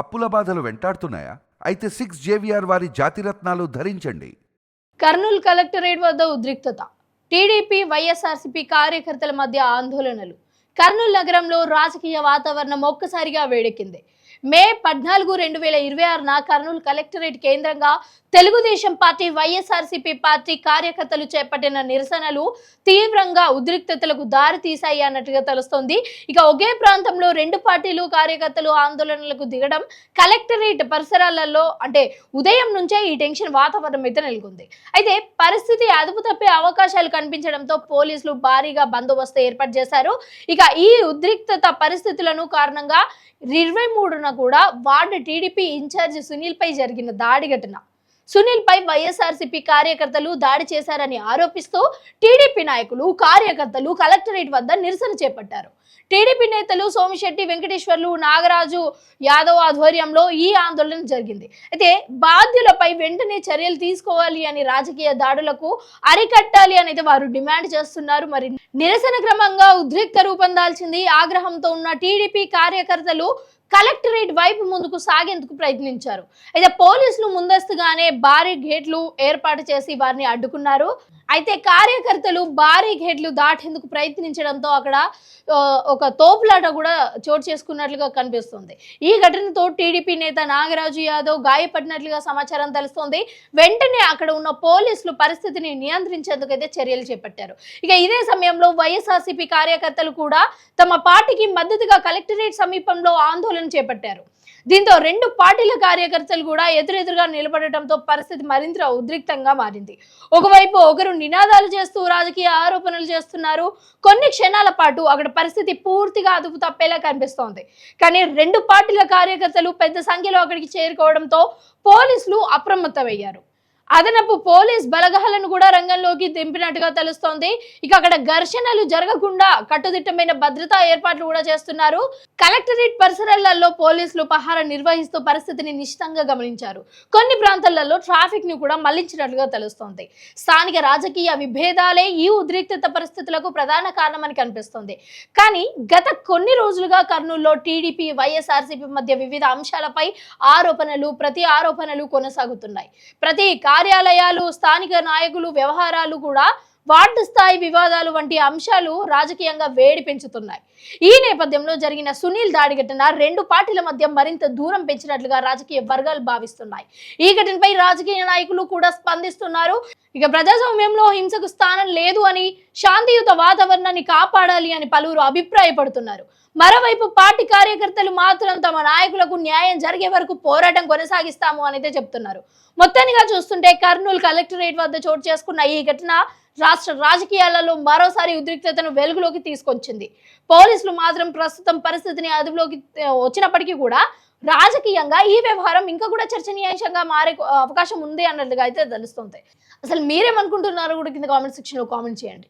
అప్పుల బాధలు వెంటాడుతున్నాయా? అయితే 6 జేవిఆర్ వారి జాతిరత్నాలు ధరించండి. కర్నూలు కలెక్టరేట్ వద్ద ఉద్రిక్తత. టీడీపీ వైఎస్ఆర్సీపీ కార్యకర్తల మధ్య ఆందోళనలు. కర్నూలు నగరంలో రాజకీయ వాతావరణం ఒక్కసారిగా వేడెక్కింది. మే 14, 2026న కర్నూలు కలెక్టరేట్ కేంద్రంగా తెలుగుదేశం పార్టీ వైఎస్ఆర్సీపీ పార్టీ కార్యకర్తలు చేపట్టిన నిరసనలు తీవ్రంగా ఉద్రిక్తతలకు దారి తీశాయి అన్నట్టుగా తెలుస్తోంది. ఇక ఒకే ప్రాంతంలో రెండు పార్టీలు కార్యకర్తలు ఆందోళనలకు దిగడం కలెక్టరేట్ పరిసరాలలో ఉదయం నుంచే ఈ టెన్షన్ వాతావరణం అయితే నెలకొంది. అయితే పరిస్థితి అదుపు తప్పే అవకాశాలు కనిపించడంతో పోలీసులు భారీగా బందోబస్తు ఏర్పాటు చేశారు. ఇక ఈ ఉద్రిక్తత పరిస్థితులను కారణంగా 23న కూడా వార్డు టీడీపీ ఇన్ఛార్జ్ సునీల్ పై జరిగిన దాడి ఘటన. సునీల్ పై వైఎస్ఆర్సీపీ కార్యకర్తలు దాడి చేశారని ఆరోపిస్తూ టీడీపీ నాయకులు కార్యకర్తలు కలెక్టరేట్ వద్ద నిరసన చేపట్టారు. టీడీపీ నేతలు సోమిశెట్టి వెంకటేశ్వర్లు, నాగరాజు యాదవ్ ఆధ్వర్యంలో ఈ ఆందోళన జరిగింది. అయితే బాధ్యులపై వెంటనే చర్యలు తీసుకోవాలి అని, రాజకీయ దాడులకు అరికట్టాలి అనేది వారు డిమాండ్ చేస్తున్నారు. మరి నిరసన క్రమంగా ఉద్రిక్త రూపం దాల్చింది. ఆగ్రహంతో ఉన్న టీడీపీ కార్యకర్తలు కలెక్టరేట్ వైపు ముందుకు సాగేందుకు ప్రయత్నించారు. అయితే పోలీసులు ముందస్తుగానే భారీ గేట్లు ఏర్పాటు చేసి వారిని అడ్డుకున్నారు. అయితే కార్యకర్తలు భారీ గేట్లు దాటేందుకు ప్రయత్నించడంతో అక్కడ ఒక తోపులాట కూడా చోటు చేసుకున్నట్లుగా కనిపిస్తుంది. ఈ ఘటనతో టీడీపీ నేత నాగరాజు యాదవ్ గాయపడినట్లుగా సమాచారం తెలుస్తోంది. వెంటనే అక్కడ ఉన్న పోలీసులు పరిస్థితిని నియంత్రించేందుకు అయితే చర్యలు చేపట్టారు. ఇక ఇదే సమయంలో వైఎస్ఆర్సీపీ కార్యకర్తలు కూడా తమ పార్టీకి మద్దతుగా కలెక్టరేట్ సమీపంలో ఆందోళన చేపట్టారు. దీంతో రెండు పార్టీల కార్యకర్తలు కూడా ఎదురెదురుగా నిలబడటంతో పరిస్థితి మరింత ఉద్రిక్తంగా మారింది. ఒకవైపు ఒకరు నినాదాలు చేస్తూ రాజకీయ ఆరోపణలు చేస్తున్నారు. కొన్ని క్షణాల పాటు అక్కడ పరిస్థితి పూర్తిగా అదుపు తప్పేలా కనిపిస్తోంది. కానీ రెండు పార్టీల కార్యకర్తలు పెద్ద సంఖ్యలో అక్కడికి చేరుకోవడంతో పోలీసులు అప్రమత్తమయ్యారు. అదనపు పోలీస్ బలగాలను కూడా రంగంలోకి దింపినట్టుగా తెలుస్తోంది. ఇక అక్కడ ఘర్షణలు జరగకుండా కట్టుదిట్టమైన భద్రతా ఏర్పాట్లు కూడా చేస్తున్నారు. కలెక్టరేట్ పరిసరాలలో పోలీసులు పహారా నిర్వహిస్తూ పరిస్థితిని నిశితంగా గమనించారు. కొన్ని ప్రాంతాలలో ట్రాఫిక్ ని కూడా మళ్లించినట్లుగా తెలుస్తోంది. స్థానిక రాజకీయ విభేదాలే ఈ ఉద్రిక్తత పరిస్థితులకు ప్రధాన కారణమని కనిపిస్తోంది. కానీ గత కొన్ని రోజులుగా కర్నూలులో టీడీపీ వైఎస్ఆర్సీపీ మధ్య వివిధ అంశాలపై ప్రతి ఆరోపణలు కొనసాగుతున్నాయి. ప్రతి కార్యాలయాలు, స్థానిక నాయకులు వ్యవహారాలు కూడా వార్డు స్థాయి వివాదాలు వంటి అంశాలు రాజకీయంగా వేడి పెంచుతున్నాయి. ఈ నేపథ్యంలో జరిగిన సునీల్ దాడి ఘటన రెండు పార్టీల మధ్య మరింత దూరం పెంచినట్లుగా రాజకీయ వర్గాలు భావిస్తున్నాయి. ఈ ఘటనపై రాజకీయ నాయకులు కూడా స్పందిస్తున్నారు. ఇక ప్రజాస్వామ్యంలో హింసకు స్థానం లేదు అని, శాంతియుత వాతావరణాన్ని కాపాడాలి అని పలువురు అభిప్రాయపడుతున్నారు. మరోవైపు పార్టీ కార్యకర్తలు మాత్రం తమ నాయకులకు న్యాయం జరిగే వరకు పోరాటం కొనసాగిస్తాము అని చెప్తున్నారు. మొత్తానిగా చూస్తుంటే కర్నూలు కలెక్టరేట్ వద్ద చోటు చేసుకున్న ఈ ఘటన రాష్ట్ర రాజకీయాలలో మరోసారి ఉద్రిక్తతను వెలుగులోకి తీసుకొచ్చింది. పోలీసులు మాత్రం ప్రస్తుతం పరిస్థితిని అదుపులోకి వచ్చినప్పటికీ కూడా రాజకీయంగా ఈ వ్యవహారం ఇంకా కూడా చర్చనీయాంశంగా మారే అవకాశం ఉంది అన్నట్లుగా అయితే తెలుస్తుంది. అసలు మీరేమనుకుంటున్నారో కూడా కింద కామెంట్ సెక్షన్ లో కామెంట్ చేయండి.